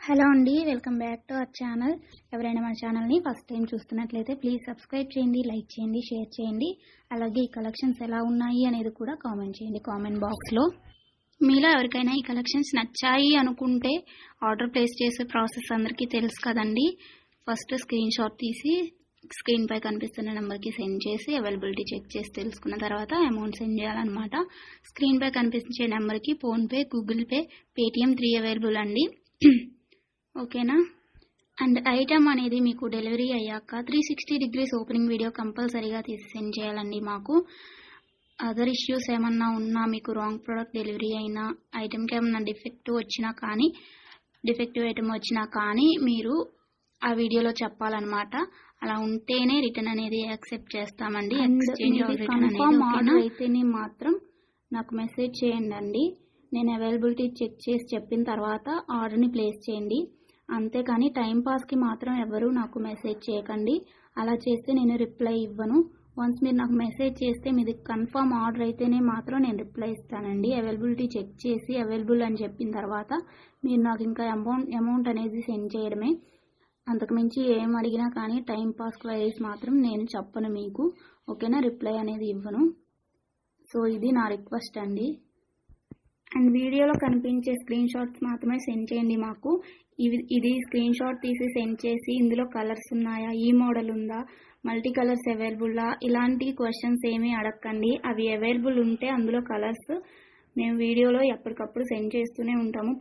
Hello అండి, welcome back to our channel. ఎవరైనా మన ఛానల్ని ఫస్ట్ టైం చూస్తున్నట్లయితే ప్లీజ్ సబ్స్క్రైబ్ చేయండి, లైక్ చేయండి, షేర్ చేయండి. అలాగే ఈ కలెక్షన్స్ ఎలా ఉన్నాయి అనేది కూడా కామెంట్ చేయండి కామెంట్ బాక్స్లో. మీలో ఎవరికైనా ఈ కలెక్షన్స్ నచ్చాయి అనుకుంటే ఆర్డర్ ప్లేస్ చేసే ప్రాసెస్ అందరికీ తెలుసు కదండి. ఫస్ట్ స్క్రీన్ షాట్ తీసి స్క్రీన్ పై కనిపిస్తున్న నెంబర్కి సెండ్ చేసి అవైలబిలిటీ చెక్ చేసి తెలుసుకున్న తర్వాత అమౌంట్ సెండ్ చేయాలన్నమాట. స్క్రీన్ పై కనిపించే నెంబర్కి PhonePe, Google pay, Paytm 3 available అండి. ఓకేనా. అండ్ ఐటమ్ అనేది మీకు డెలివరీ అయ్యాక 360 డిగ్రీస్ ఓపెనింగ్ వీడియో కంపల్సరీగా తీసి సెండ్ చేయాలండి. మాకు అదర్ ఇష్యూస్ ఏమన్నా ఉన్నా, మీకు రాంగ్ ప్రోడక్ట్ డెలివరీ అయినా, ఐటమ్కి ఏమన్నా డిఫెక్టివ్ ఐటమ్ వచ్చినా కానీ మీరు ఆ వీడియోలో చెప్పాలన్నమాట. అలా ఉంటేనే రిటర్న్ అనేది యాక్సెప్ట్ చేస్తామండి. కన్ఫర్మ్ ఆర్డర్ అయితేనే మాత్రం నాకు మెసేజ్ చేయండి అండి. నేను అవైలబిలిటీ చెక్ చేసి చెప్పిన తర్వాత ఆర్డర్ని ప్లేస్ చేయండి. అంతేకాని టైంపాస్కి మాత్రం ఎవరు నాకు మెసేజ్ చేయకండి. అలా చేస్తే నేను రిప్లై ఇవ్వను. వన్స్ మీరు నాకు మెసేజ్ చేస్తే మీది కన్ఫర్మ్ ఆర్డర్ అయితేనే మాత్రం నేను రిప్లై ఇస్తానండి. అవైలబిలిటీ చెక్ చేసి అవైలబుల్ అని చెప్పిన తర్వాత మీరు నాకు ఇంకా అమౌంట్ అనేది సెండ్ చేయడమే. అంతకుమించి ఏం అడిగినా కానీ టైంపాస్ క్వైరీస్ మాత్రం నేను చెప్పను మీకు. ఓకేనా, రిప్లై అనేది ఇవ్వను. సో ఇది నా రిక్వెస్ట్ అండి. అండ్ వీడియోలో కనిపించే స్క్రీన్ షాట్స్ మాత్రమే సెండ్ చేయండి మాకు. ఇది స్క్రీన్ షాట్ తీసి సెండ్ చేసి ఇందులో కలర్స్ ఉన్నాయా, ఈ మోడల్ ఉందా, మల్టీ కలర్స్ అవైలబుల్లా, ఇలాంటి క్వశ్చన్స్ ఏమీ అడగకండి. అవి అవైలబుల్ ఉంటే అందులో కలర్స్ మేము వీడియోలో ఎప్పటికప్పుడు సెండ్ చేస్తూనే ఉంటాము.